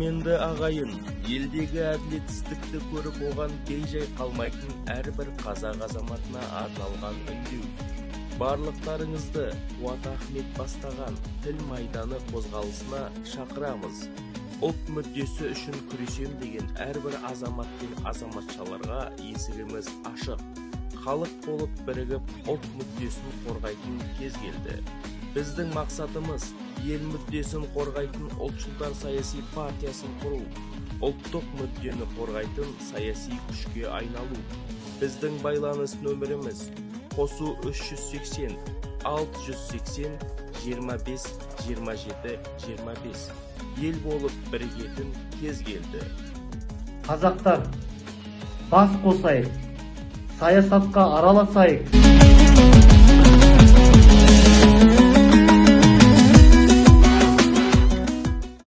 Құрменді ағайын, елдегі әділетсіздікті көріп оған бей-жай қалмайтын әрбір қазақ азаматына арналған үндеу. Барлықтарыңызды Қуат Ахмет бастаған тіл майданы қозғалысына шақырамыз. Ұлт мүддесі үшін күресем деген әрбір азамат пен азаматшаларға есігіміз ашық. Халық болып бірігіп ұлт мүддесін қорғайтын кез келді. Біздің мақсатымыз ел мүддесін қорғайтын ұлтшылдар саяси партиясын құру, ұлттық мүддені қорғайтын саяси күшке айналу. Біздің байланыс нөміріміз қосу 380 680 25 27 25. Ел болып бірігетін кез келді. Қазақтар, бас қосайық, саясатқа араласайық.